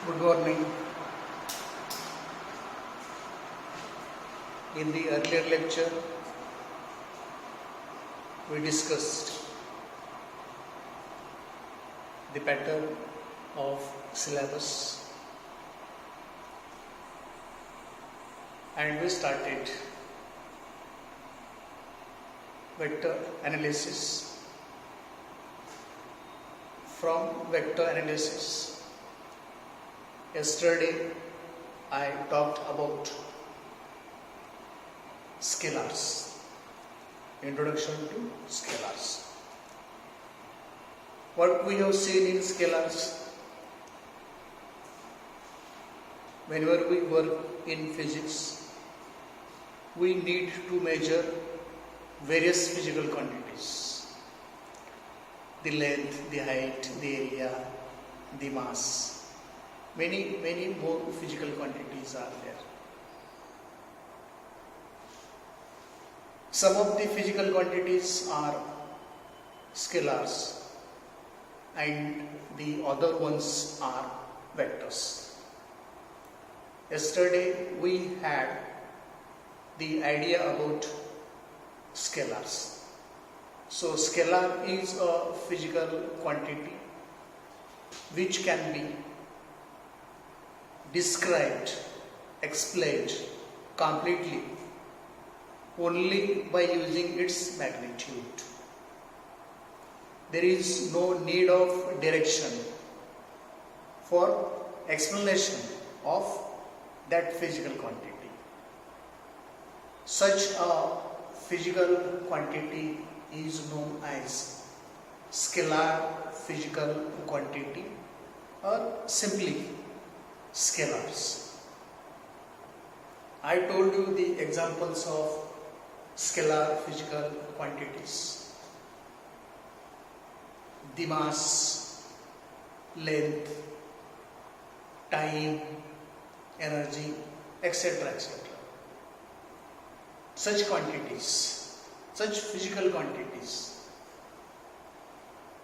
Good morning. In the earlier lecture, we discussed the pattern of syllabus and we started vector analysis. From vector analysis, yesterday I talked about scalars, introduction to scalars. What we have seen in scalars, whenever we work in physics, we need to measure various physical quantities: the length, the height, the area, the mass. Many more physical quantities are there. Some of the physical quantities are scalars and the other ones are vectors. Yesterday we had the idea about scalars. So scalar is a physical quantity which can be described, explained completely only by using its magnitude. There is no need of direction for explanation of that physical quantity. Such a physical quantity is known as scalar physical quantity or simply scalars. I told you the examples of scalar physical quantities: the mass, length, time, energy, etc. etc. Such quantities, such physical quantities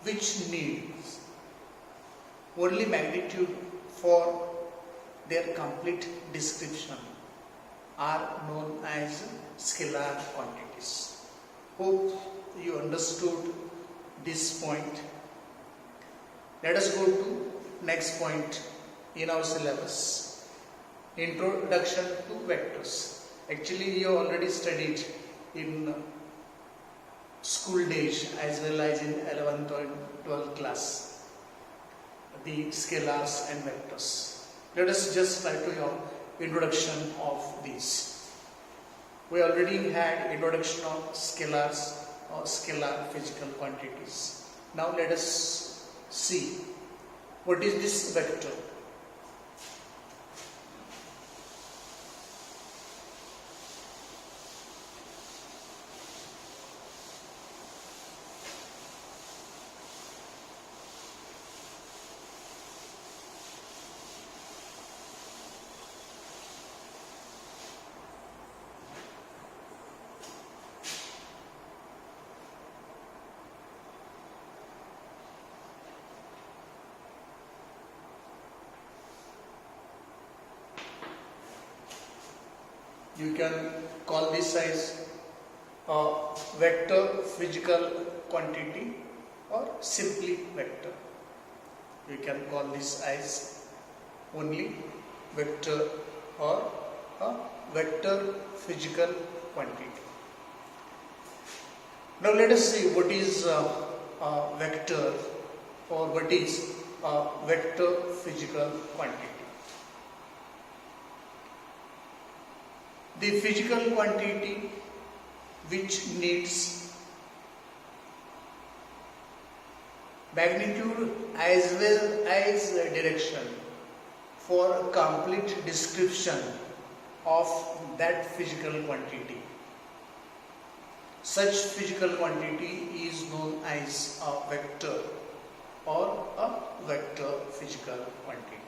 which need only magnitude for their complete description are known as scalar quantities. Hope you understood this point. Let us go to next point in our syllabus: introduction to vectors. Actually, you already studied in school days as well as in 11th and 12th class the scalars and vectors. Let us just try to your introduction of these. We already had introduction of scalars or scalar physical quantities. Now let us see what is this vector. You can call this as a vector physical quantity or simply vector. You can call this as only vector or a vector physical quantity. Now let us see what is a vector or what is a vector physical quantity. The physical quantity which needs magnitude as well as direction for a complete description of that physical quantity. Such physical quantity is known as a vector or a vector physical quantity.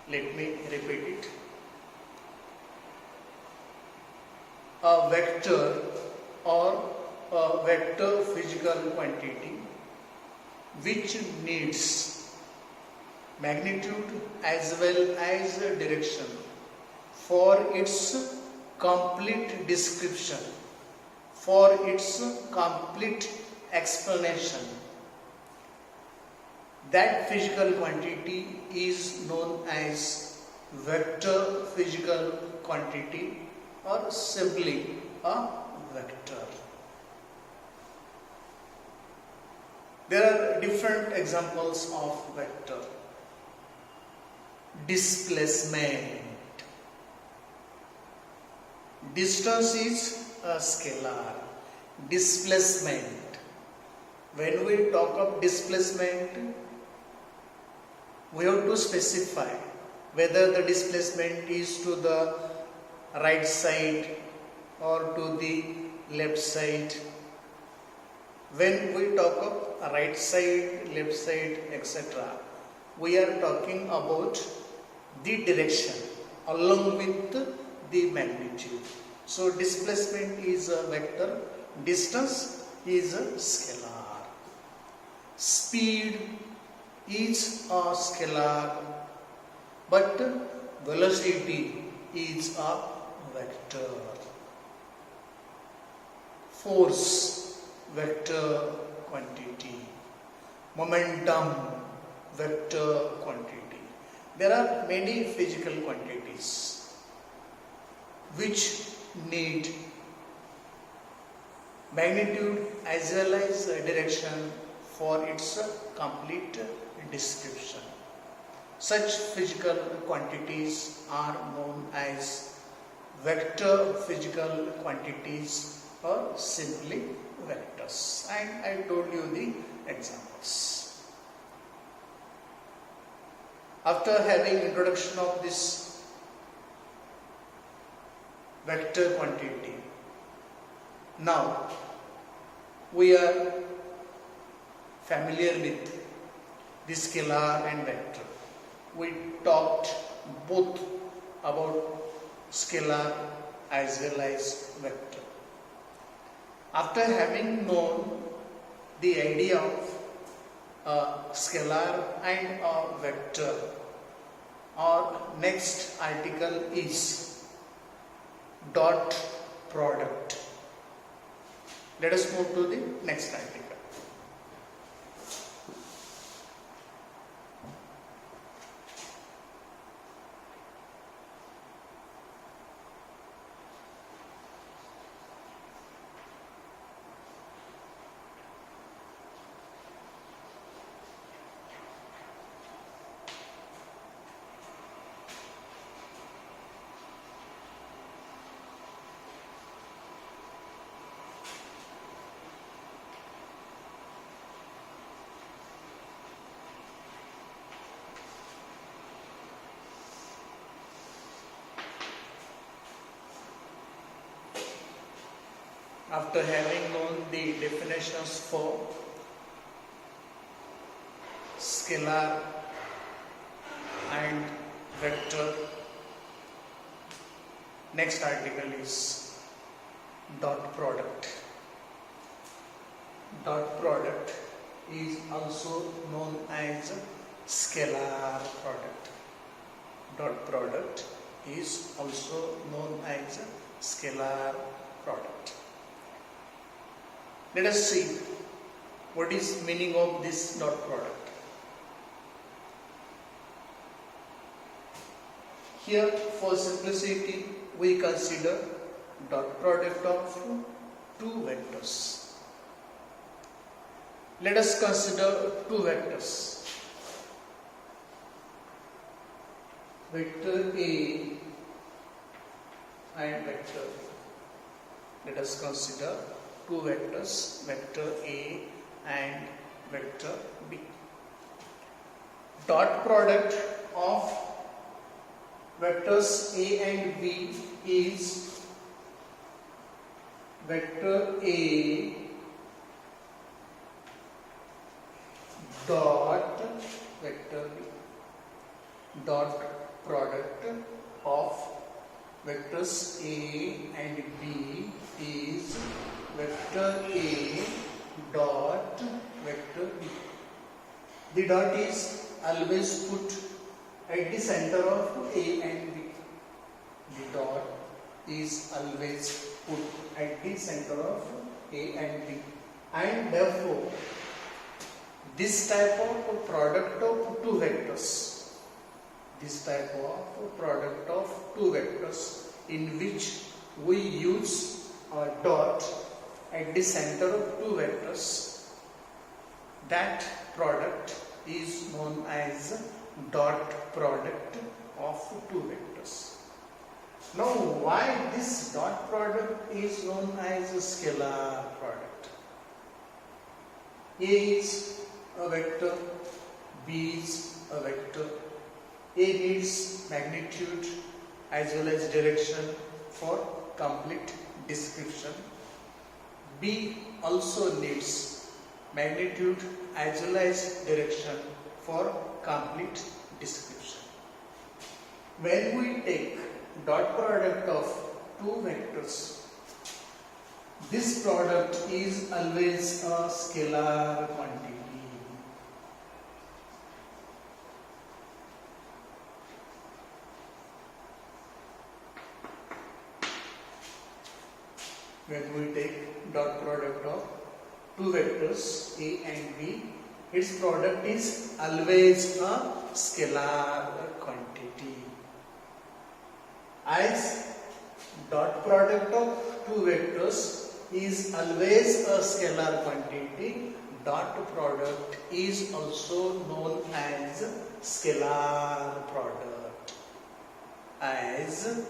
Let me repeat it. A vector or a vector physical quantity which needs magnitude as well as direction for its complete description, for its complete explanation. That physical quantity is known as vector physical quantity, or simply a vector. There are different examples of vector. Displacement. Distance is a scalar. Displacement. When we talk of displacement, we have to specify whether the displacement is to the right side or to the left side. When we talk of right side, left side, etc., we are talking about the direction along with the magnitude. So displacement is a vector, distance is a scalar. Speed is a scalar, but velocity is a vector. Force, vector quantity. Momentum, vector quantity. There are many physical quantities which need magnitude as well as direction for its complete description. Such physical quantities are known as vector physical quantities, or simply vectors. And I told you the examples. After having introduction of this vector quantity, now we are familiar with the scalar and vector. We talked both about scalar as well as vector. After having known the idea of a scalar and a vector, our next article is dot product. Let us move to the next article. After having known the definitions for scalar and vector, next article is dot product. Dot product is also known as scalar product. Dot product is also known as scalar product. Let us see what is meaning of this dot product. Here, for simplicity, we consider dot product of two vectors. Let us consider two vectors. Vector A and vector B. Let us consider two vectors, vector A and vector B. Dot product of vectors A and B is vector A dot vector B. Dot product of vectors A and B is vector A dot vector B. The dot is always put at the center of A and B. The dot is always put at the center of A and B, and therefore this type of product of two vectors, in which we use a dot at the center of two vectors, that product is known as dot product of two vectors. Now, why this dot product is known as a scalar product? A is a vector, B is a vector. A needs magnitude as well as direction for complete description. B also needs magnitude as well as direction for complete description. When we take dot product of two vectors, this product is always a scalar quantity. When we take dot product of two vectors A and B, its product is always a scalar quantity. As dot product of two vectors is always a scalar quantity, dot product is also known as scalar product. As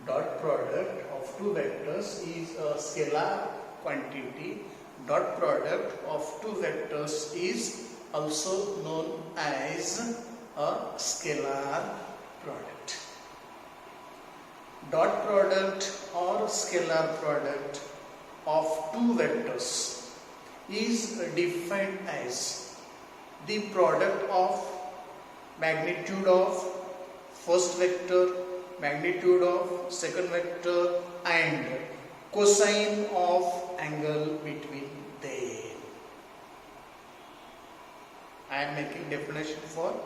dot product of two vectors is a scalar quantity, dot product of two vectors is also known as a scalar product. Dot product or scalar product of two vectors is defined as the product of magnitude of first vector, magnitude of second vector, and cosine of angle between them. I am making definition for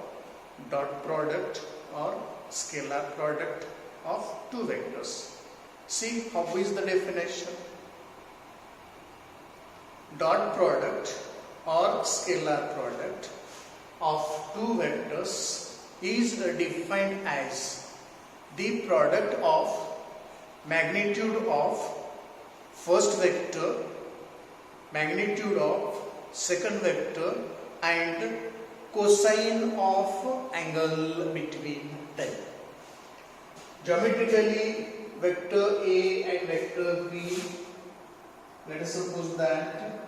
dot product or scalar product of two vectors. See how is the definition. Dot product or scalar product of two vectors is defined as the product of magnitude of first vector, magnitude of second vector, and cosine of angle between them. Geometrically, vector A and vector B, let us suppose that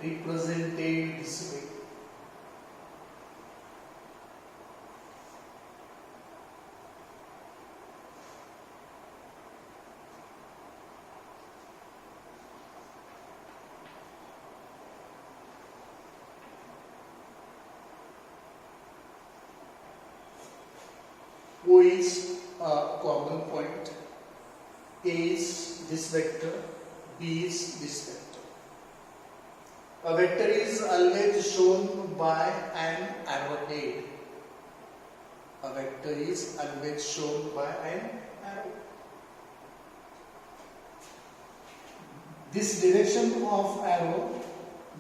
represented this way. O is a common point, A is this vector, B is this vector. A vector is always shown by an arrowhead. A vector is always shown by an arrow. This direction of arrow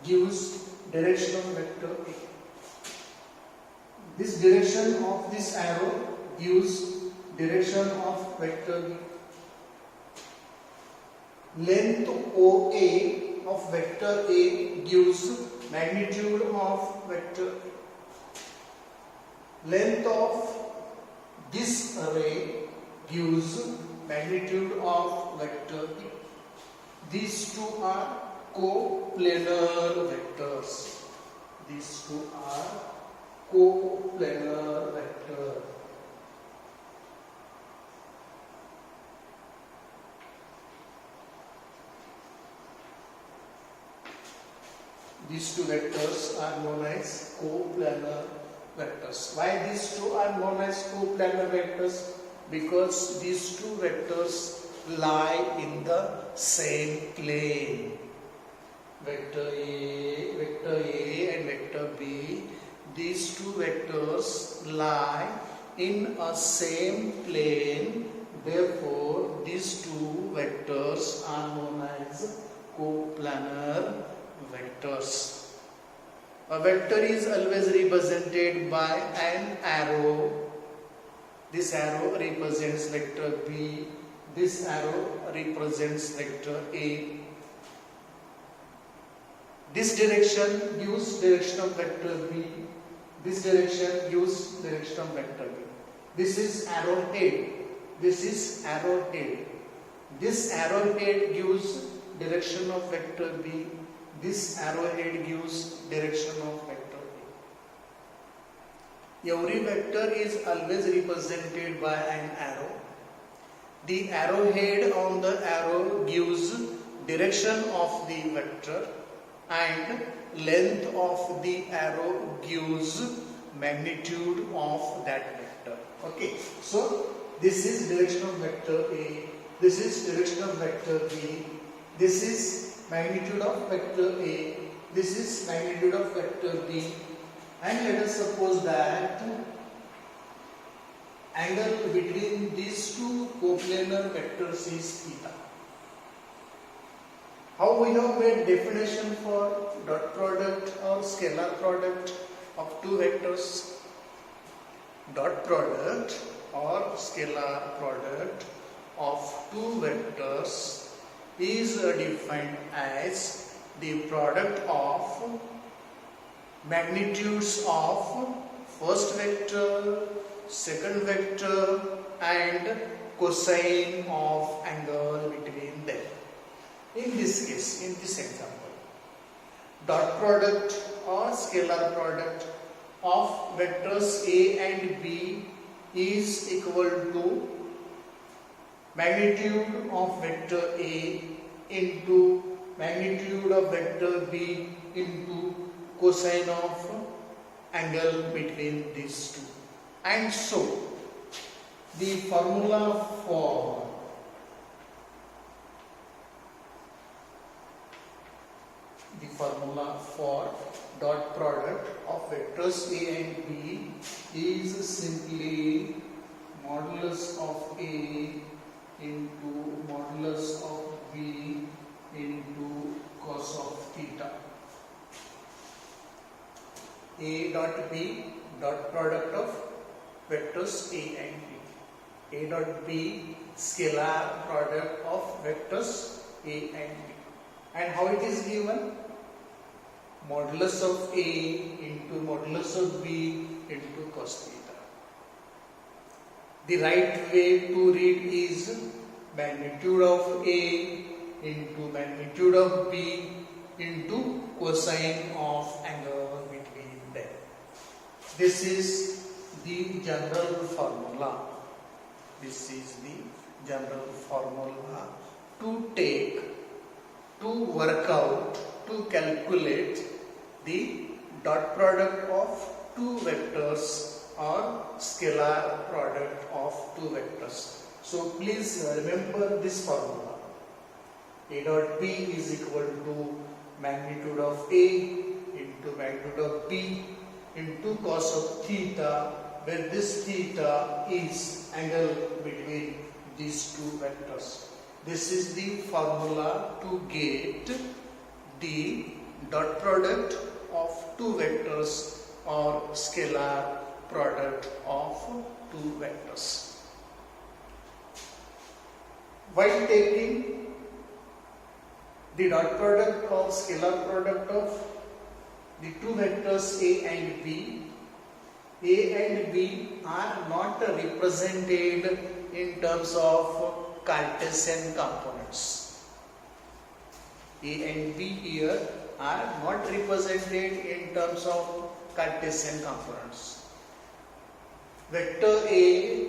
gives direction of vector A. This direction of this arrow gives direction of vector B. Length OA of vector A gives magnitude of vector A. Length of this array gives magnitude of vector B. These two are coplanar vectors. These two are coplanar vectors. These two vectors are known as coplanar vectors. Why these two are known as coplanar vectors? Because these two vectors lie in the same plane. Vector A and vector B, these two vectors lie in a same plane. Therefore, these two vectors are known as coplanar vectors. A vector is always represented by an arrow. This arrow represents vector B. This arrow represents vector A. This direction gives direction of vector B. This direction gives direction of vector B. This is arrowhead. This is arrowhead. This arrowhead gives direction of vector B. This arrowhead gives direction of vector A. Every vector is always represented by an arrow. The arrowhead on the arrow gives direction of the vector, and length of the arrow gives magnitude of that vector. Okay, so this is direction of vector A, this is direction of vector B, this is magnitude of vector A, this is magnitude of vector B, and let us suppose that angle between these two coplanar vectors is theta. How we have made definition for dot product or scalar product of two vectors? Dot product or scalar product of two vectors is defined as the product of magnitudes of first vector, second vector, and cosine of angle between them. In this case, in this example, dot product or scalar product of vectors A and B is equal to magnitude of vector A into magnitude of vector B into cosine of angle between these two. And so, the formula for dot product of vectors A and B is simply modulus of A into modulus of B into cos of theta. A dot B, dot product of vectors A and B. A dot B, scalar product of vectors A and B. And how it is given? Modulus of A into modulus of B into cos theta. The right way to read is magnitude of A into magnitude of B into cosine of angle between them. This is the general formula. This is the general formula to work out, to calculate the dot product of two vectors or scalar product of two vectors. So please remember this formula. A dot B is equal to magnitude of A into magnitude of B into cos of theta, where this theta is angle between these two vectors. This is the formula to get the dot product of two vectors or scalar product of two vectors. While taking the dot product or scalar product of the two vectors A and B, A and B are not represented in terms of Cartesian components. A and B here are not represented in terms of Cartesian components. Vector A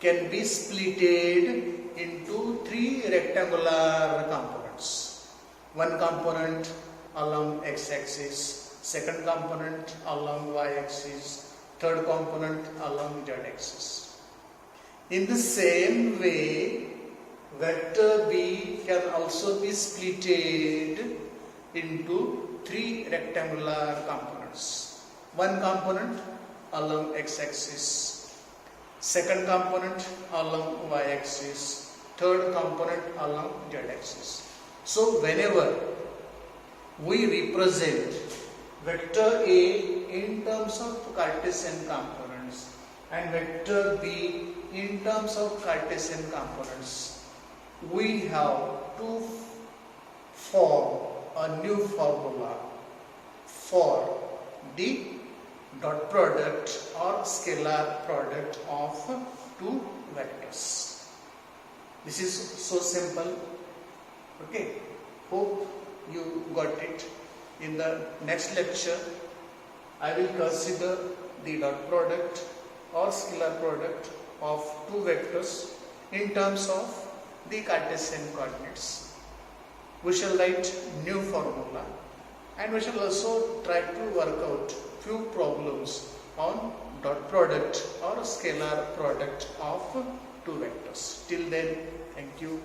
can be splitted into three rectangular components. One component along x-axis, second component along y-axis, third component along z-axis. In the same way, vector B can also be splitted into three rectangular components. One component along x-axis, second component along y-axis, third component along z-axis. So whenever we represent vector A in terms of Cartesian components and vector B in terms of Cartesian components, we have to form a new formula for the dot product or scalar product of two vectors. This is so simple. Okay, hope you got it. In the next lecture, I will consider the dot product or scalar product of two vectors in terms of the Cartesian coordinates. We shall write new formula and we shall also try to work out few problems on dot product or scalar product of two vectors. Till then, thank you.